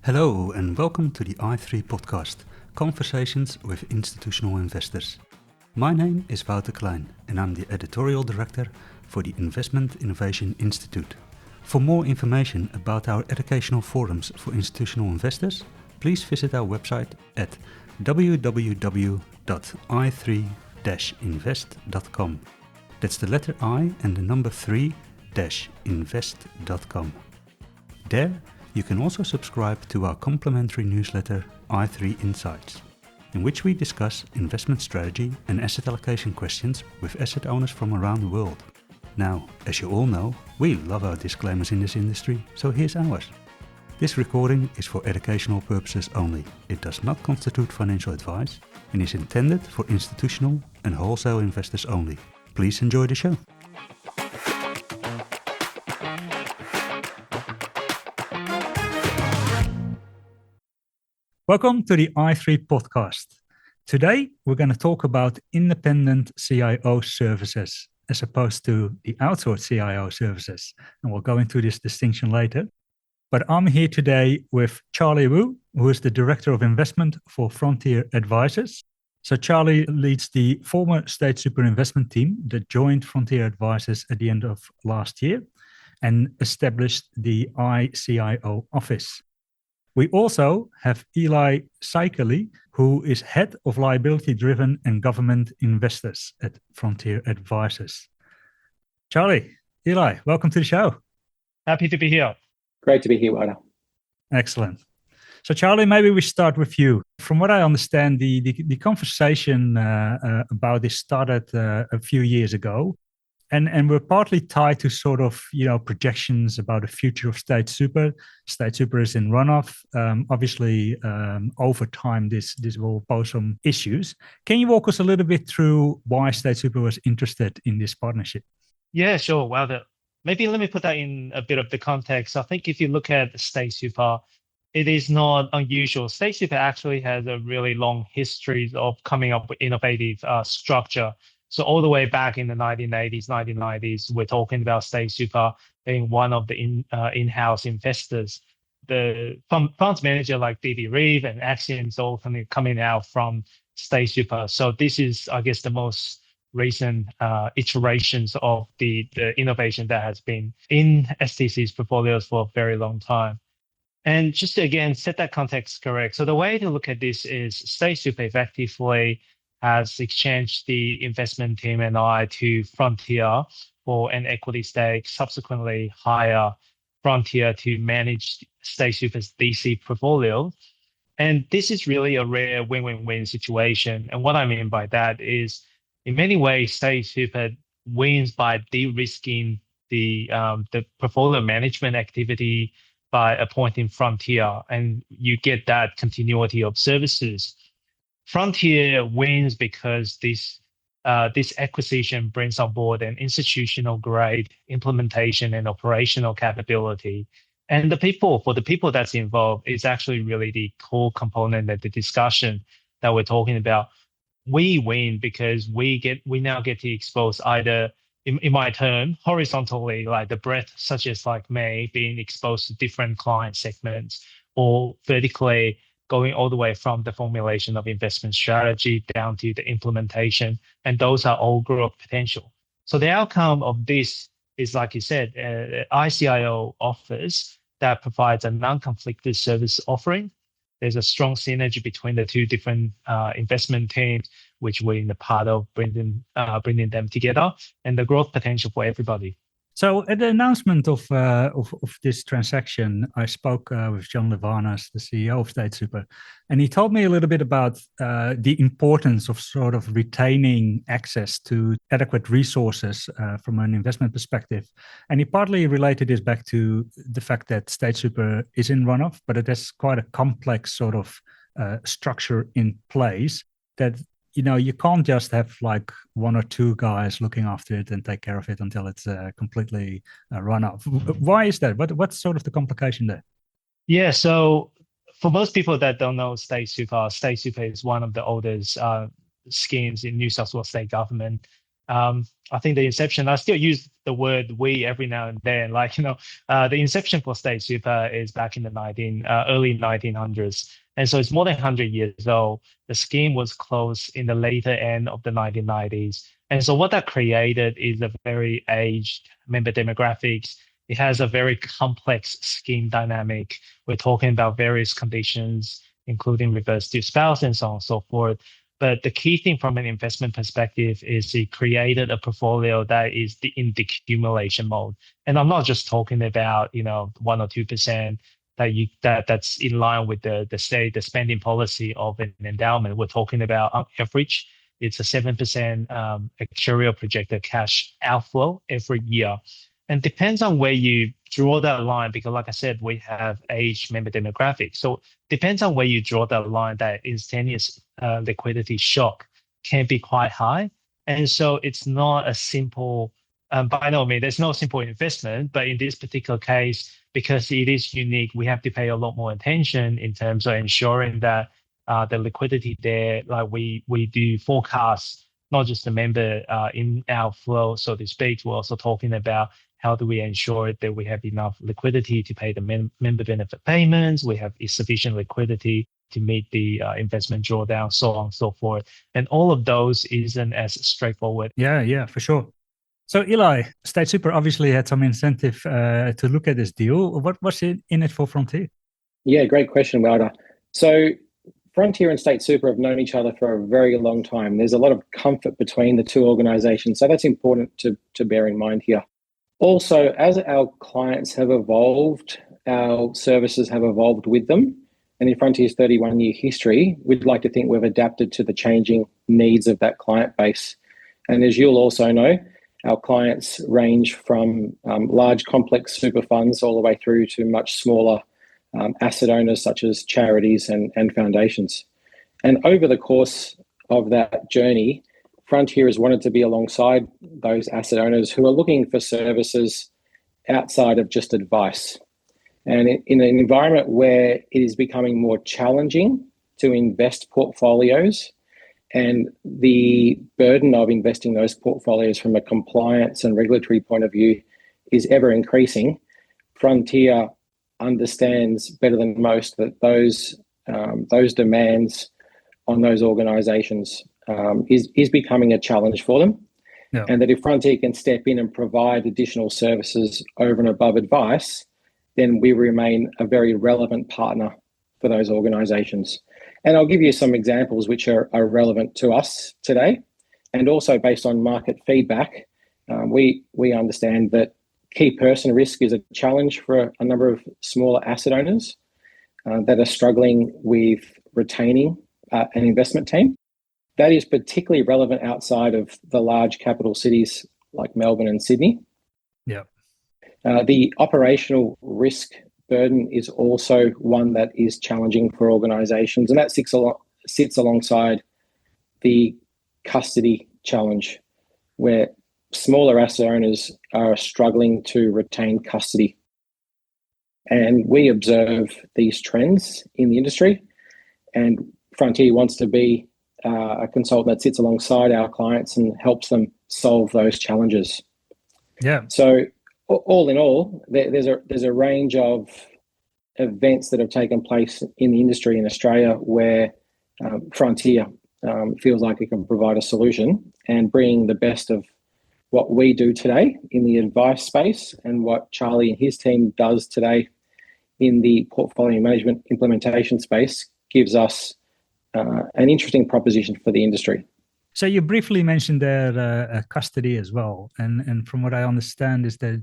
Hello and welcome to the i3 podcast, Conversations with Institutional Investors. My name is Wouter Klijn and I'm the Editorial Director for the Investment Innovation Institute. For more information about our educational forums for institutional investors, please visit our website at www.i3-invest.com. That's the letter I and the number 3-invest.com. There, you can also subscribe to our complimentary newsletter i3 Insights, in which we discuss investment strategy and asset allocation questions with asset owners from around the world. Now, as you all know, we love our disclaimers in this industry, so here's ours. This recording is for educational purposes only. It does not constitute financial advice and is intended for institutional and wholesale investors only. Please enjoy the show. Welcome to the i3 podcast. Today, we're going to talk about independent CIO services as opposed to the outsourced CIO services. And we'll go into this distinction later. But I'm here today with Charlie Wu, who is the Director of Investment for Frontier Advisors. So Charlie leads the former State Super investment team that joined Frontier Advisors at the end of last year and established the ICIO office. We also have Elie Saikaly, who is Head of Liability-driven and Government Investors at Frontier Advisors. Charlie, Elie, welcome to the show. Happy to be here. Great to be here, Wouter. Excellent. So Charlie, maybe we start with you. From what I understand, the conversation about this started a few years ago. And we're partly tied to sort of, projections about the future of State Super. State Super is in runoff. Obviously, over time, this will pose some issues. Can you walk us a little bit through why State Super was interested in this partnership? Yeah, sure. Well, maybe let me put that in a bit of the context. I think if you look at State Super, it is not unusual. State Super actually has a really long history of coming up with innovative structure. So all the way back in the 1990s, we're talking about State Super being one of the in-house investors. The funds manager like DB Reeve and Axion's all coming out from State Super. So this is, I guess, the most recent iterations of the innovation that has been in STC's portfolios for a very long time. And just to, again, set that context correct. So the way to look at this is State Super effectively has exchanged the investment team and I to Frontier for an equity stake, subsequently hire Frontier to manage State Super's DC portfolio. And this is really a rare win-win-win situation. And what I mean by that is, in many ways, State Super wins by de-risking the portfolio management activity by appointing Frontier, and you get that continuity of services. Frontier wins because this acquisition brings on board an institutional grade implementation and operational capability. And for the people that's involved, is actually really the core component of the discussion that we're talking about. We win because we now get to expose either, in my term, horizontally, like the breadth, such as like me being exposed to different client segments, or vertically, going all the way from the formulation of investment strategy down to the implementation. And those are all growth potential. So the outcome of this is, like you said, ICIO offers that provides a non-conflicted service offering. There's a strong synergy between the two different investment teams, which we're in the part of bringing them together, and the growth potential for everybody. So at the announcement of this transaction, I spoke with John Levanas, the CEO of State Super, and he told me a little bit about the importance of sort of retaining access to adequate resources from an investment perspective. And he partly related this back to the fact that State Super is in runoff, but it has quite a complex sort of structure in place that you can't just have like one or two guys looking after it and take care of it until it's completely run off. Why is that? What's sort of the complication there? Yeah, so for most people that don't know State Super is one of the oldest schemes in New South Wales state government. I think the inception, I still use the word we every now and then, the inception for State Super is back in the early 1900s. And so it's more than 100 years old. The scheme was closed in the later end of the 1990s. And so what that created is a very aged member demographics. It has a very complex scheme dynamic. We're talking about various conditions, including reverse to spouse and so on and so forth. But the key thing from an investment perspective is it created a portfolio that is in decumulation mode. And I'm not just talking about, 1 or 2% that's in line with the spending policy of an endowment. We're talking about on average, it's a 7% actuarial projected cash outflow every year. And depends on where you draw that line, because like I said, we have aged member demographics. So depends on where you draw that line, that instantaneous liquidity shock can be quite high. And so it's not a simple, by no means, there's no simple investment, but in this particular case, because it is unique, we have to pay a lot more attention in terms of ensuring that the liquidity there, like we do forecasts, not just the member in outflow, so to speak. We're also talking about how do we ensure that we have enough liquidity to pay the member benefit payments, we have sufficient liquidity to meet the investment drawdown, so on and so forth. And all of those isn't as straightforward. Yeah, for sure. So Eli, State Super obviously had some incentive to look at this deal. What was in it for Frontier? Yeah, great question, Wouter. So Frontier and State Super have known each other for a very long time. There's a lot of comfort between the two organizations. So that's important to bear in mind here. Also, as our clients have evolved, our services have evolved with them. And in Frontier's 31-year history, we'd like to think we've adapted to the changing needs of that client base. And as you'll also know, our clients range from large complex super funds all the way through to much smaller asset owners such as charities and foundations. And over the course of that journey, Frontier has wanted to be alongside those asset owners who are looking for services outside of just advice. And in an environment where it is becoming more challenging to invest portfolios, and the burden of investing those portfolios from a compliance and regulatory point of view is ever increasing, Frontier understands better than most that those demands on those organisations is becoming a challenge for them. Yeah. And that if Frontier can step in and provide additional services over and above advice, then we remain a very relevant partner for those organisations. And I'll give you some examples which are relevant to us today. And also based on market feedback, we understand that key person risk is a challenge for a number of smaller asset owners that are struggling with retaining an investment team. That is particularly relevant outside of the large capital cities like Melbourne and Sydney. Yeah. The operational risk burden is also one that is challenging for organisations, and that sits alongside the custody challenge, where smaller asset owners are struggling to retain custody. And we observe these trends in the industry, and Frontier wants to be a consultant that sits alongside our clients and helps them solve those challenges. Yeah. So all in all, there's a range of events that have taken place in the industry in Australia where Frontier feels like it can provide a solution, and bring the best of what we do today in the advice space and what Charlie and his team does today in the portfolio management implementation space gives us an interesting proposition for the industry. So you briefly mentioned there custody as well, and from what I understand is that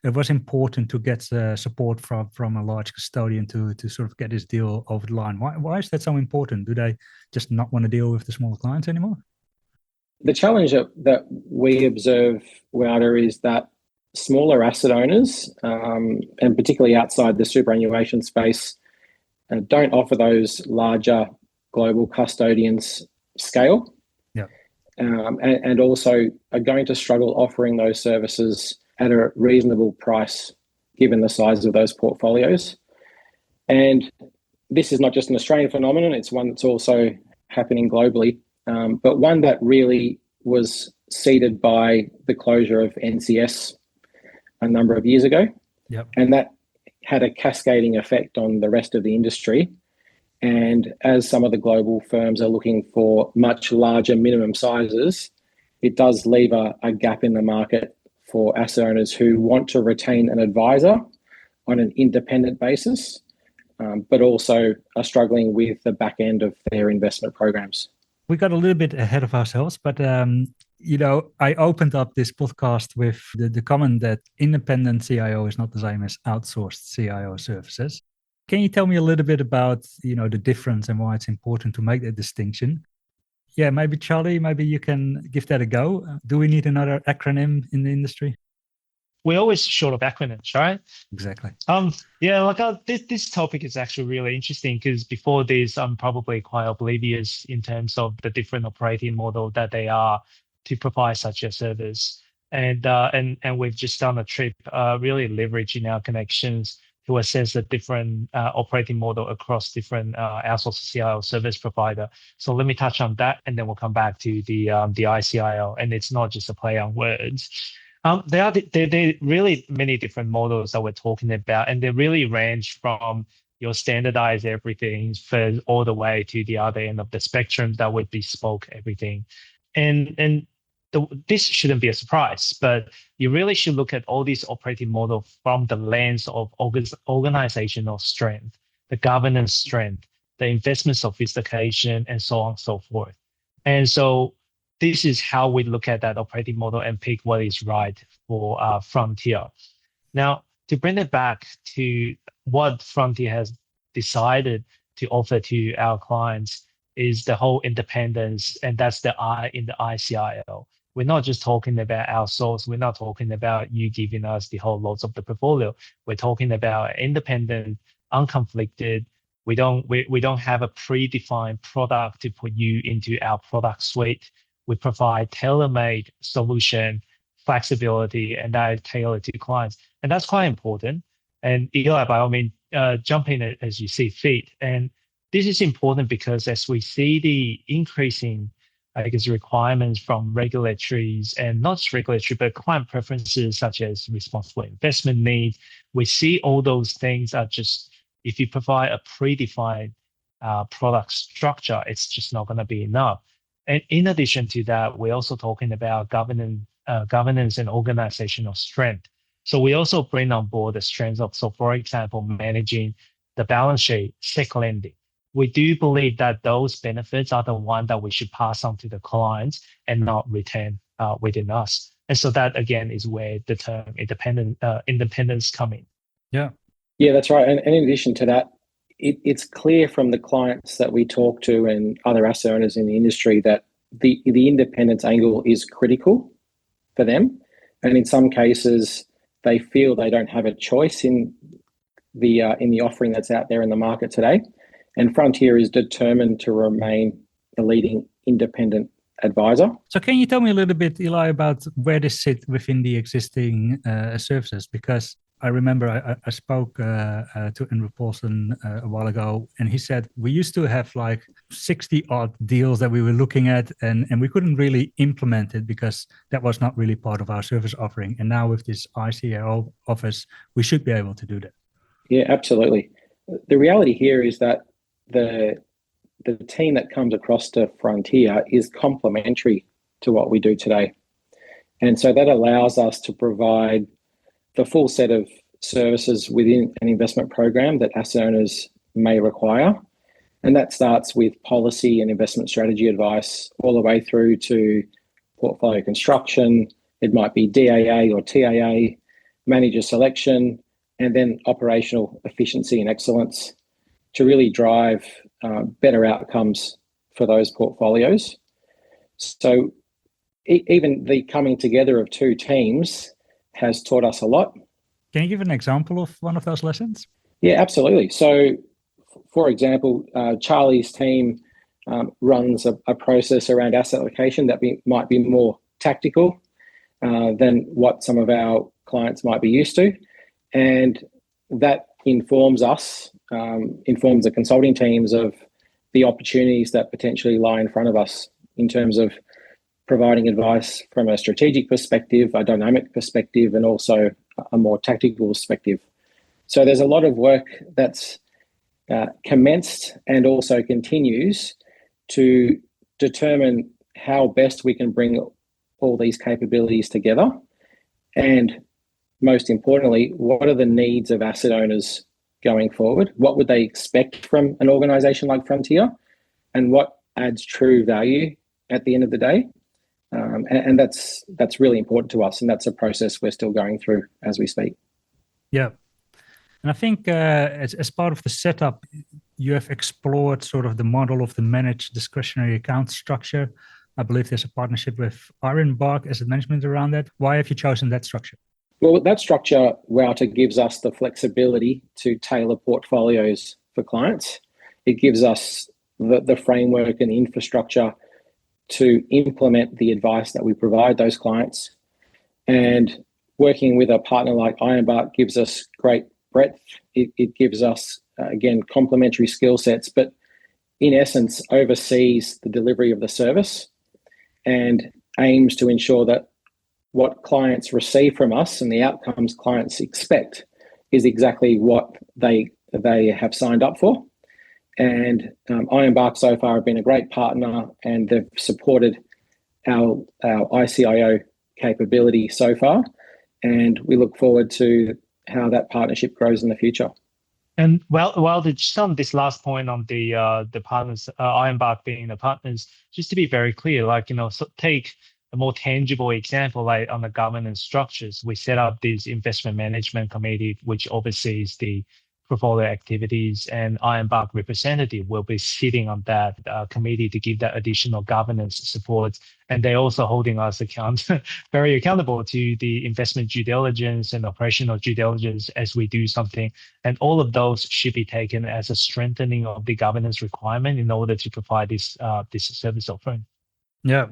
it was important to get support from a large custodian to sort of get this deal over the line. Why is that so important? Do they just not want to deal with the smaller clients anymore? The challenge that we observe, Wouter, is that smaller asset owners, and particularly outside the superannuation space, don't offer those larger global custodians scale. Yeah. And also are going to struggle offering those services at a reasonable price given the size of those portfolios. And this is not just an Australian phenomenon, it's one that's also happening globally, but one that really was seeded by the closure of NCS a number of years ago. Yep. And that had a cascading effect on the rest of the industry. And as some of the global firms are looking for much larger minimum sizes, it does leave a gap in the market for asset owners who want to retain an advisor on an independent basis, but also are struggling with the back end of their investment programs. We got a little bit ahead of ourselves, but I opened up this podcast with the comment that independent CIO is not the same as outsourced CIO services. Can you tell me a little bit about the difference and why it's important to make that distinction? Yeah, maybe Charlie, maybe you can give that a go. Do we need another acronym in the industry? We're always short of acronyms, right? Exactly. This topic is actually really interesting because before this, I'm probably quite oblivious in terms of the different operating model that they are to provide such a service. And we've just done a trip, really leveraging our connections to assess the different operating model across different outsourced CIO service provider. So let me touch on that, and then we'll come back to the ICIO. And it's not just a play on words. There are really many different models that we're talking about, and they really range from your standardized everything all the way to the other end of the spectrum that would bespoke everything. And this shouldn't be a surprise, but you really should look at all these operating models from the lens of organizational strength, the governance strength, the investment sophistication, and so on and so forth. And so this is how we look at that operating model and pick what is right for Frontier. Now, to bring it back to what Frontier has decided to offer to our clients is the whole independence, and that's the I in the ICIO. We're not just talking about outsource. We're not talking about you giving us the whole loads of the portfolio. We're talking about independent, unconflicted. We don't have a predefined product to put you into our product suite. We provide tailor-made solution, flexibility, and that is tailored to clients. And that's quite important. And Eli, by all means, jump in as you see fit. And this is important because as we see the increasing requirements from regulatories, and not just regulatory, but client preferences such as responsible investment needs. We see all those things are just, if you provide a predefined product structure, it's just not going to be enough. And in addition to that, we're also talking about governance and organizational strength. So we also bring on board the strengths of, so for example, managing the balance sheet, SEC lending. We do believe that those benefits are the one that we should pass on to the clients and not retain within us. And so that, again, is where the term independence come in. Yeah, that's right. And in addition to that, it's clear from the clients that we talk to and other asset owners in the industry that the independence angle is critical for them. And in some cases, they feel they don't have a choice in the offering that's out there in the market today. And Frontier is determined to remain the leading independent advisor. So can you tell me a little bit, Eli, about where this sits within the existing services? Because I remember I spoke to Andrew Paulson a while ago, and he said we used to have like 60 odd deals that we were looking at, and we couldn't really implement it because that was not really part of our service offering. And now with this ICIO office, we should be able to do that. Yeah, absolutely. The reality here is that the team that comes across to Frontier is complementary to what we do today. And so that allows us to provide the full set of services within an investment program that asset owners may require. And that starts with policy and investment strategy advice all the way through to portfolio construction. It might be DAA or TAA, manager selection, and then operational efficiency and excellence to really drive better outcomes for those portfolios. So even the coming together of two teams has taught us a lot. Can you give an example of one of those lessons? Yeah, absolutely. So, for example, Charlie's team runs a process around asset allocation that might be more tactical than what some of our clients might be used to. And that informs us, informs the consulting teams of the opportunities that potentially lie in front of us in terms of providing advice from a strategic perspective, a dynamic perspective, and also a more tactical perspective. So there's a lot of work that's commenced and also continues to determine how best we can bring all these capabilities together. And most importantly, what are the needs of asset owners going forward? What would they expect from an organization like Frontier? And what adds true value at the end of the day? And that's really important to us. And that's a process we're still going through as we speak. Yeah. And I think as part of the setup, you have explored sort of the model of the managed discretionary account structure. I believe there's a partnership with Ironbark Asset Management around that. Why have you chosen that structure? Well, that structure, Wouter, gives us the flexibility to tailor portfolios for clients. It gives us the framework and infrastructure to implement the advice that we provide those clients. And working with a partner like Ironbark gives us great breadth. It gives us, again, complementary skill sets, but in essence, oversees the delivery of the service and aims to ensure that what clients receive from us and the outcomes clients expect is exactly what they have signed up for. And Ironbark so far have been a great partner, and they've supported our ICIO capability so far. And we look forward to how that partnership grows in the future. And just on this last point on the partners, Ironbark being the partners, just to be very clear, so take a more tangible example, like on the governance structures, we set up this investment management committee, which oversees the portfolio activities, and Ironbark representative will be sitting on that committee to give that additional governance support. And they're also holding us very accountable to the investment due diligence and operational due diligence as we do something. And all of those should be taken as a strengthening of the governance requirement in order to provide this service offering. Yeah.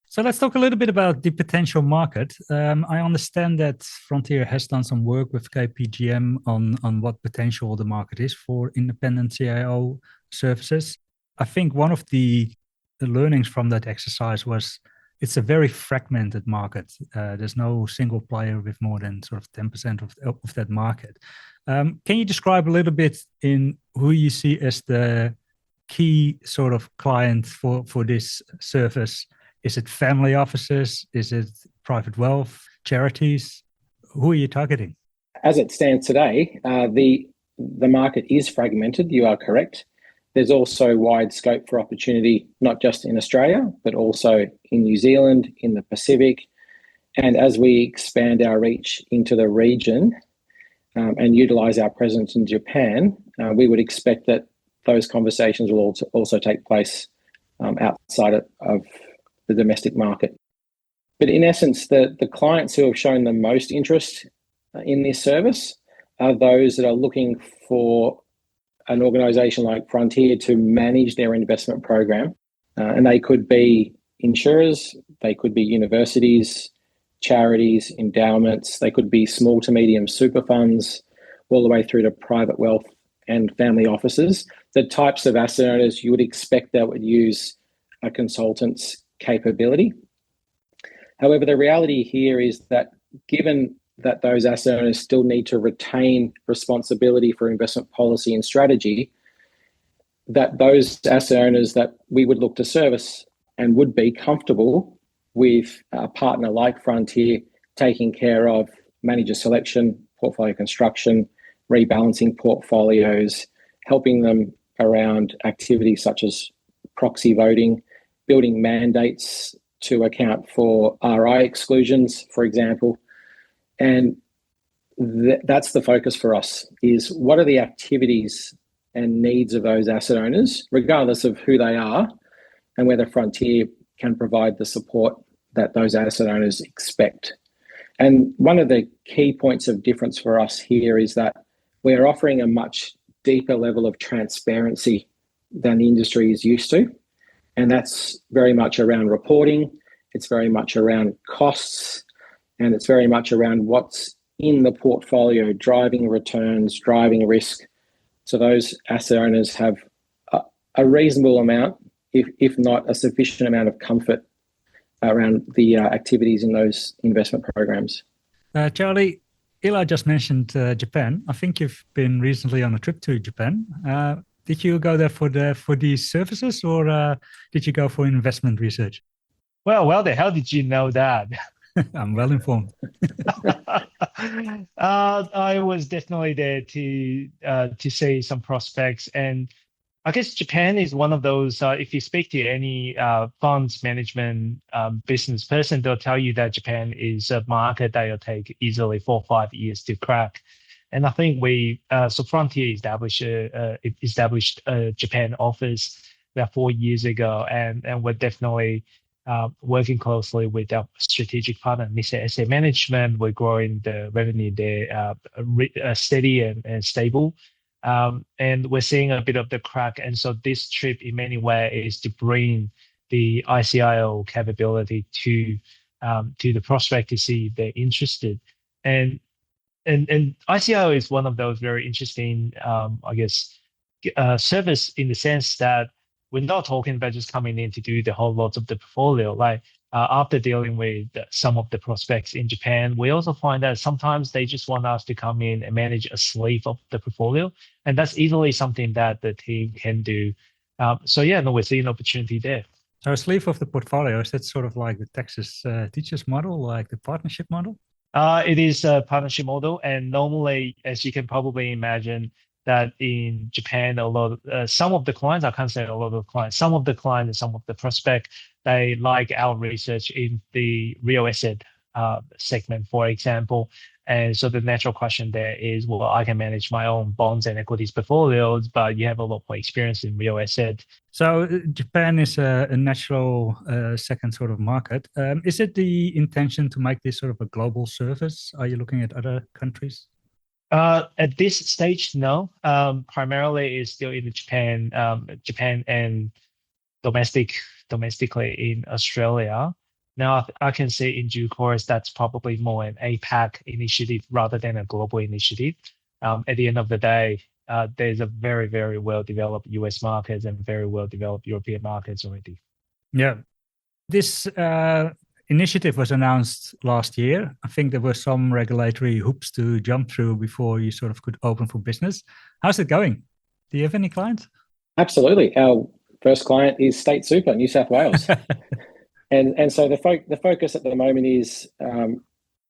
So let's talk a little bit about the potential market. I understand that Frontier has done some work with KPGM on what potential the market is for independent CIO services. I think one of the learnings from that exercise was it's a very fragmented market. There's no single player with more than sort of 10% of that market. Can you describe a little bit in who you see as the key sort of client for this service? Is it family offices? Is it private wealth, charities? Who are you targeting? As it stands today, the market is fragmented. You are correct. There's also wide scope for opportunity, not just in Australia, but also in New Zealand, in the Pacific. And as we expand our reach into the region and utilize our presence in Japan, we would expect that those conversations will also take place outside of the domestic market. But in essence, the clients who have shown the most interest in this service are those that are looking for an organization like Frontier to manage their investment program. And they could be insurers, they could be universities, charities, endowments, they could be small to medium super funds, all the way through to private wealth and family offices, the types of asset owners you would expect that would use a consultant's capability. However, the reality here is that given that those asset owners still need to retain responsibility for investment policy and strategy, that those asset owners that we would look to service and would be comfortable with a partner like Frontier taking care of manager selection, portfolio construction, rebalancing portfolios, helping them around activities such as proxy voting, building mandates to account for RI exclusions, for example. And that's the focus for us, is what are the activities and needs of those asset owners, regardless of who they are, and whether Frontier can provide the support that those asset owners expect. And one of the key points of difference for us here is that we're offering a much deeper level of transparency than the industry is used to. And that's very much around reporting, it's very much around costs, and it's very much around what's in the portfolio, driving returns, driving risk. So those asset owners have a reasonable amount, if not a sufficient amount of comfort around the activities in those investment programs. Charlie, Eli just mentioned Japan. I think you've been recently on a trip to Japan. Did you go there for these services, or did you go for investment research? Well, how did you know that? I'm well informed. I was definitely there to see some prospects, and I guess Japan is one of those. If you speak to any funds management business person, they'll tell you that Japan is a market that will take easily 4 or 5 years to crack. And I think so Frontier established a Japan office about 4 years ago, and we're definitely working closely with our strategic partner, Nissay Asset Management. We're growing the revenue there steady and stable. And we're seeing a bit of the crack. And so this trip in many ways is to bring the ICIO capability to the prospect to see if they're interested. And ICIO is one of those very interesting, service in the sense that we're not talking about just coming in to do the whole lot of the portfolio. Like after dealing with some of the prospects in Japan, we also find that sometimes they just want us to come in and manage a sleeve of the portfolio. And that's easily something that the team can do. We're seeing opportunity there. So a sleeve of the portfolio, is that sort of like the Texas teachers model, like the partnership model? It is a partnership model. And normally, as you can probably imagine, that in Japan, some of the clients, I can't say a lot of clients, some of the clients and some of the prospect, they like our research in the real asset segment, for example. And so the natural question there is, well, I can manage my own bonds and equities portfolios, but you have a lot more experience in real estate. So Japan is a natural second sort of market. Is it the intention to make this sort of a global service? Are you looking at other countries? At this stage, no. Primarily is still in Japan and domestically in Australia. Now, I can say in due course that's probably more an APAC initiative rather than a global initiative. At the end of the day, there's a very, very well-developed US markets and very well-developed European markets already. Yeah. This initiative was announced last year. I think there were some regulatory hoops to jump through before you sort of could open for business. How's it going? Do you have any clients? Absolutely. Our first client is State Super, New South Wales. and so the focus at the moment is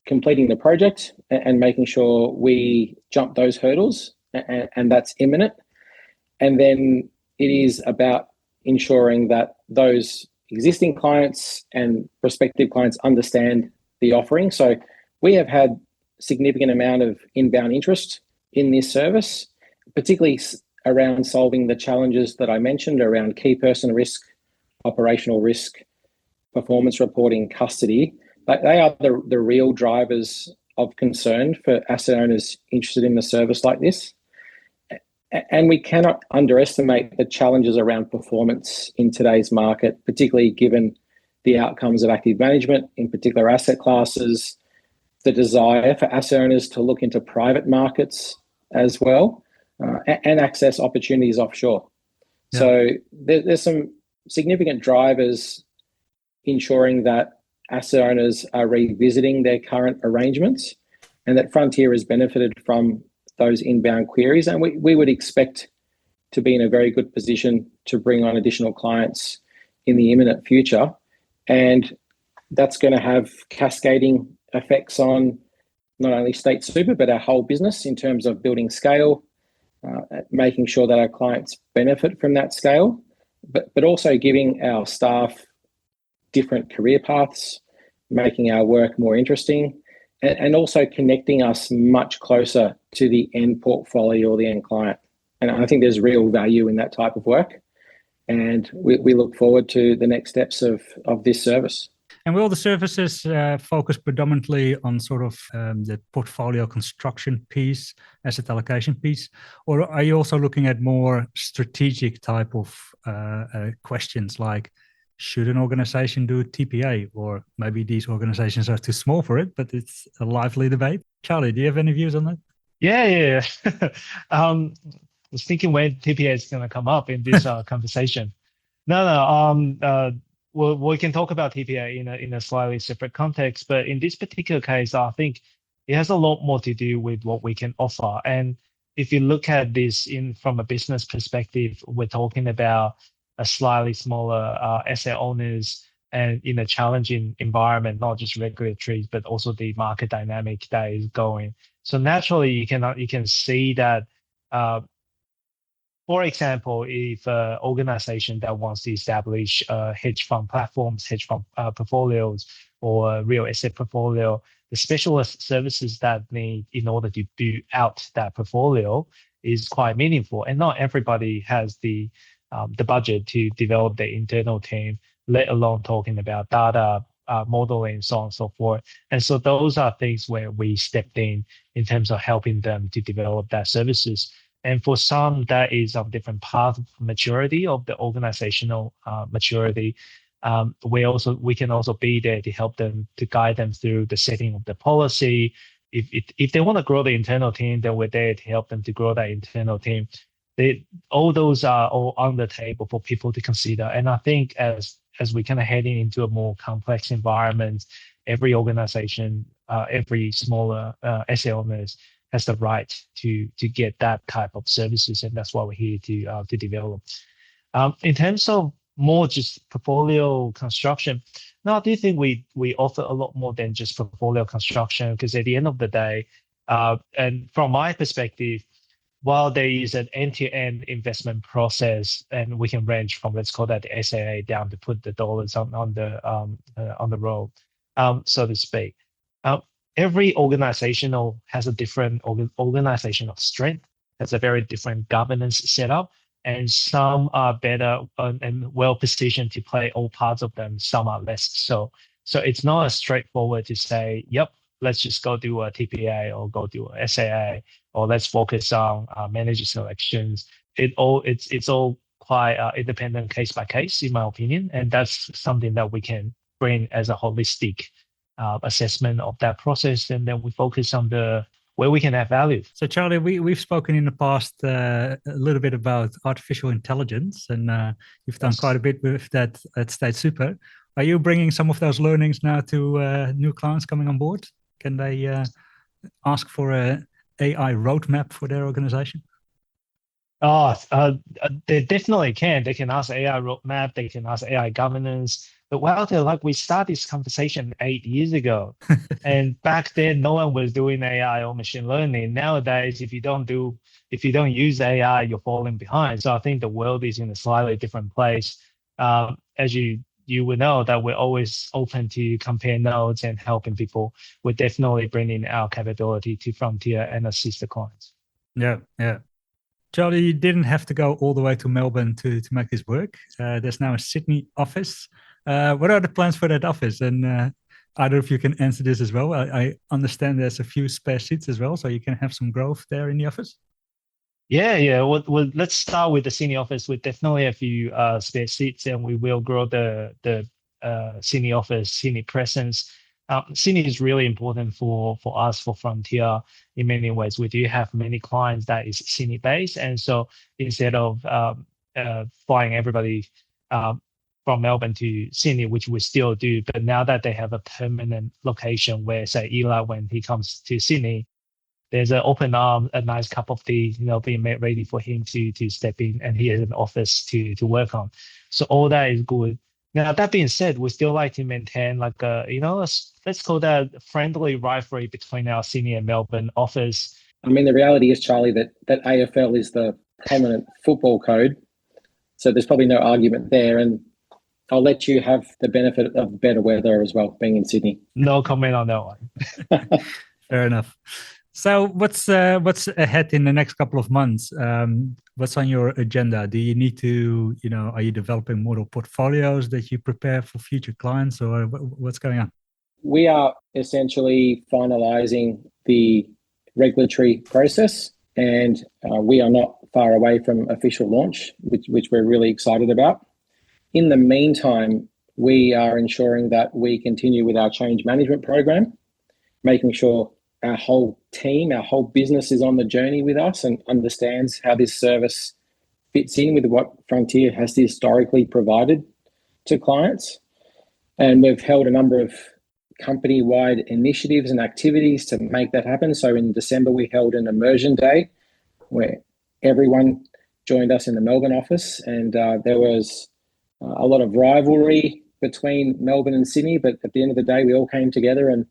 completing the project and making sure we jump those hurdles, and that's imminent. And then it is about ensuring that those existing clients and prospective clients understand the offering. So we have had significant amount of inbound interest in this service, particularly around solving the challenges that I mentioned around key person risk, operational risk, performance reporting, custody. They are the real drivers of concern for asset owners interested in a service like this. And we cannot underestimate the challenges around performance in today's market, particularly given the outcomes of active management in particular asset classes, the desire for asset owners to look into private markets as well, and access opportunities offshore. Yeah. So there's some significant drivers ensuring that asset owners are revisiting their current arrangements, and that Frontier has benefited from those inbound queries, and we would expect to be in a very good position to bring on additional clients in the imminent future. And that's going to have cascading effects on not only State Super, but our whole business in terms of building scale, making sure that our clients benefit from that scale, but also giving our staff different career paths, making our work more interesting, and also connecting us much closer to the end portfolio or the end client. And I think there's real value in that type of work. And we look forward to the next steps of this service. And will the services focus predominantly on sort of the portfolio construction piece, asset allocation piece, or are you also looking at more strategic type of questions like, should an organization do TPA, or maybe these organizations are too small for it, but it's a lively debate? Charlie, do you have any views on that? Yeah. I was thinking when TPA is going to come up in this conversation. No. we can talk about TPA in a slightly separate context, but in this particular case, I think it has a lot more to do with what we can offer. And if you look at this from a business perspective, we're talking about a slightly smaller asset owners and in a challenging environment, not just regulatory, but also the market dynamic that is going. So naturally, you can see that. For example, if an organization that wants to establish hedge fund platforms, hedge fund portfolios, or a real estate portfolio, the specialist services that need in order to build out that portfolio is quite meaningful. And not everybody has the budget to develop the internal team, let alone talking about data modeling, so on and so forth. And so those are things where we stepped in terms of helping them to develop that services. And for some, that is on different path of maturity of the organizational maturity. We can also be there to help them, to guide them through the setting of the policy. If they want to grow the internal team, then we're there to help them to grow that internal team. All those are all on the table for people to consider. And I think as we kind of heading into a more complex environment, every organization, every smaller asset owners has the right to get that type of services, and that's what we're here to develop. In terms of more just portfolio construction, no, I do think we offer a lot more than just portfolio construction, because at the end of the day, and from my perspective, while there is an end-to-end investment process, and we can range from, let's call that the SAA, down to put the dollars on the road, so to speak. Every organizational has a different organizational strength, has a very different governance setup, and some are better and well positioned to play all parts of them. Some are less so. So it's not as straightforward to say, yep, let's just go do a TPA or go do a SAA, or let's focus on manager selections. It's all quite independent case by case, in my opinion, and that's something that we can bring as a holistic assessment of that process, and then we focus on where we can add value. So Charlie, we've spoken in the past a little bit about artificial intelligence, and you've done quite a bit with that at State Super. Are you bringing some of those learnings now to new clients coming on board? Can they ask for a AI roadmap for their organization? They definitely can. They can ask AI roadmap. They can ask AI governance. But Wouter, like, we started this conversation 8 years ago, and back then no one was doing AI or machine learning. Nowadays, if you don't use AI, you're falling behind. So I think the world is in a slightly different place. As you will know, that we're always open to compare notes and helping people. We're definitely bringing our capability to Frontier and assist the clients. Yeah. Charlie, you didn't have to go all the way to Melbourne to make this work. There's now a Sydney office. What are the plans for that office? And I don't know if you can answer this as well. I understand there's a few spare seats as well, so you can have some growth there in the office. Yeah. Well, let's start with the Sydney office. We definitely have a few spare seats, and we will grow the Sydney office, Sydney presence. Sydney is really important for us, for Frontier, in many ways. We do have many clients that is Sydney based, and so instead of flying everybody from Melbourne to Sydney, which we still do, but now that they have a permanent location where, say, Elie, when he comes to Sydney, there's an open arm, a nice cup of tea, being made ready for him to step in, and he has an office to work on. So all that is good. Now, that being said, we still like to maintain like let's call that friendly rivalry between our Sydney and Melbourne office. I mean, the reality is, Charlie, that AFL is the prominent football code. So there's probably no argument there. And I'll let you have the benefit of better weather as well, being in Sydney. No comment on that one. Fair enough. So what's ahead in the next couple of months? What's on your agenda? Do you need to, are you developing model portfolios that you prepare for future clients, or what's going on? We are essentially finalizing the regulatory process, and we are not far away from official launch, which we're really excited about. In the meantime, we are ensuring that we continue with our change management program, making sure our whole team, our whole business is on the journey with us and understands how this service fits in with what Frontier has historically provided to clients. And we've held a number of company-wide initiatives and activities to make that happen. So in December, we held an immersion day where everyone joined us in the Melbourne office, and there was a lot of rivalry between Melbourne and Sydney, but at the end of the day, we all came together, and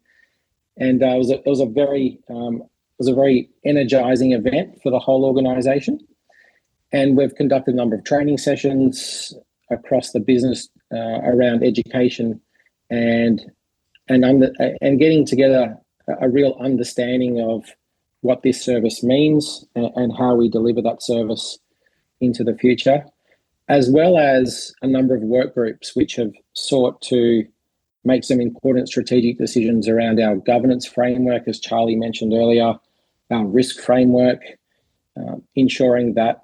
it was a very energizing event for the whole organisation. And we've conducted a number of training sessions across the business around education and getting together a real understanding of what this service means and how we deliver that service into the future, as well as a number of work groups which have sought to make some important strategic decisions around our governance framework, as Charlie mentioned earlier, our risk framework, ensuring that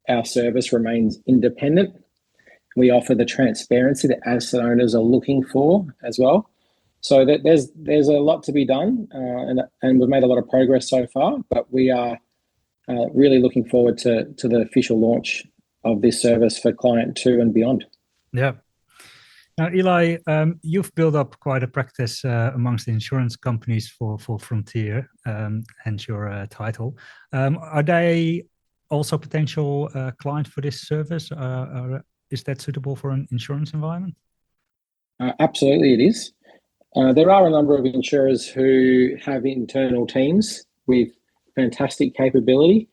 our service remains independent. We offer the transparency that asset owners are looking for as well. So that there's a lot to be done, and we've made a lot of progress so far, but we are really looking forward to the official launch of this service for Client 2 and beyond. Yeah. Now, Elie, you've built up quite a practice amongst the insurance companies for Frontier, hence your title. Are they also potential client for this service? Is that suitable for an insurance environment? Absolutely, it is. There are a number of insurers who have internal teams with fantastic capability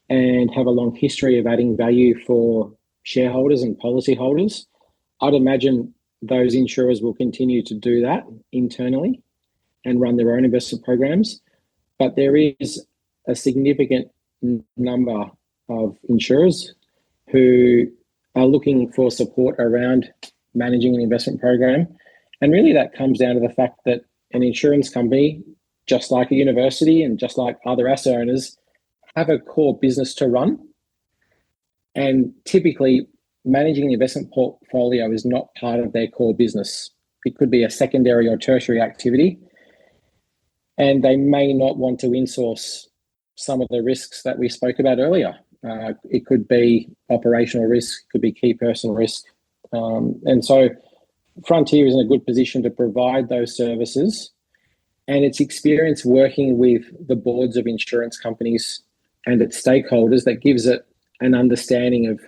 and have a long history of adding value for shareholders and policyholders. I'd imagine those insurers will continue to do that internally and run their own investment programs. But there is a significant number of insurers who are looking for support around managing an investment program. And really that comes down to the fact that an insurance company, just like a university and just like other asset owners, have a core business to run. And typically managing the investment portfolio is not part of their core business. It could be a secondary or tertiary activity. And they may not want to insource some of the risks that we spoke about earlier. It could be operational risk, could be key person risk. And so Frontier is in a good position to provide those services, and its experience working with the boards of insurance companies and its stakeholders that gives it an understanding of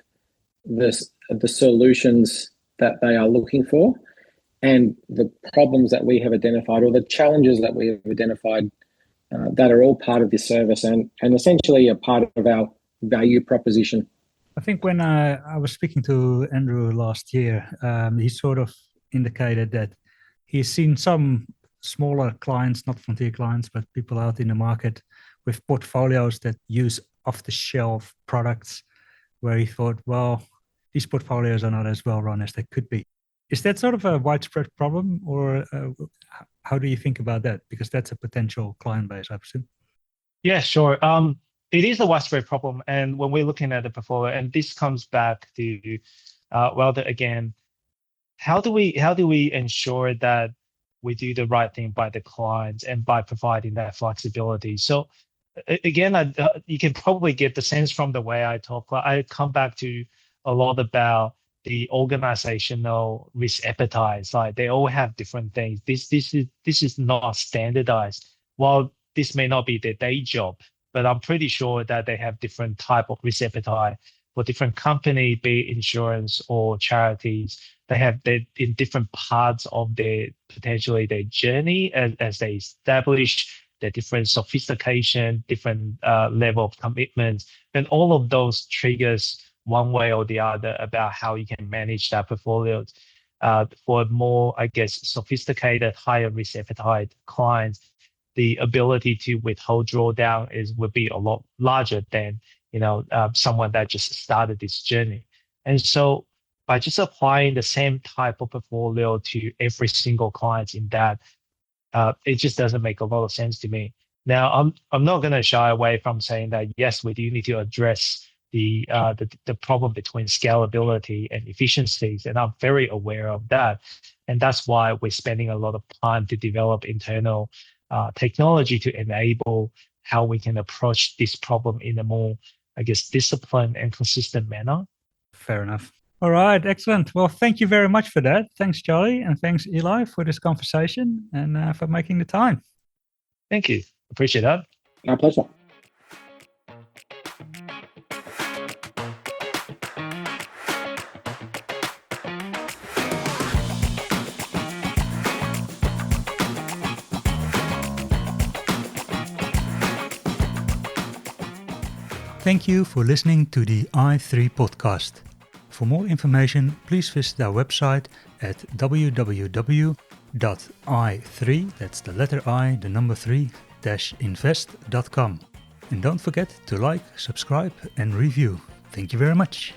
the solutions that they are looking for and the problems that we have identified or the challenges that we have identified that are all part of this service and essentially a part of our value proposition. I think when I was speaking to Andrew last year, he sort of indicated that he's seen some smaller clients, not Frontier clients, but people out in the market with portfolios that use off-the-shelf products where he thought, well, these portfolios are not as well run as they could be. Is that sort of a widespread problem, or how do you think about that? Because that's a potential client base, I presume. Yeah, sure. It is a widespread problem. And when we're looking at the portfolio, and this comes back to, again, how do we ensure that we do the right thing by the clients and by providing that flexibility? So again, you can probably get the sense from the way I talk. I come back to a lot about the organizational risk appetite. Like they all have different things. This is not standardized. While this may not be their day job, but I'm pretty sure that they have different type of risk appetite for different company, be it insurance or charities. They have in different parts of their journey as they establish their different sophistication, different level of commitments, and all of those triggers one way or the other about how you can manage that portfolio. For more, I guess, sophisticated, higher risk appetite clients, the ability to withhold drawdown would be a lot larger than someone that just started this journey. And so by just applying the same type of portfolio to every single client in that, it just doesn't make a lot of sense to me. Now, I'm not going to shy away from saying that, yes, we do need to address the problem between scalability and efficiencies, and I'm very aware of that. And that's why we're spending a lot of time to develop internal technology to enable how we can approach this problem in a more, I guess, disciplined and consistent manner. Fair enough. All right, excellent. Well, thank you very much for that. Thanks, Charlie, and thanks, Eli, for this conversation and for making the time. Thank you. Appreciate that. My pleasure. Thank you for listening to the i3 podcast. For more information, please visit our website at www.i3, that's the letter I, the number 3, -invest.com. And don't forget to like, subscribe and review. Thank you very much.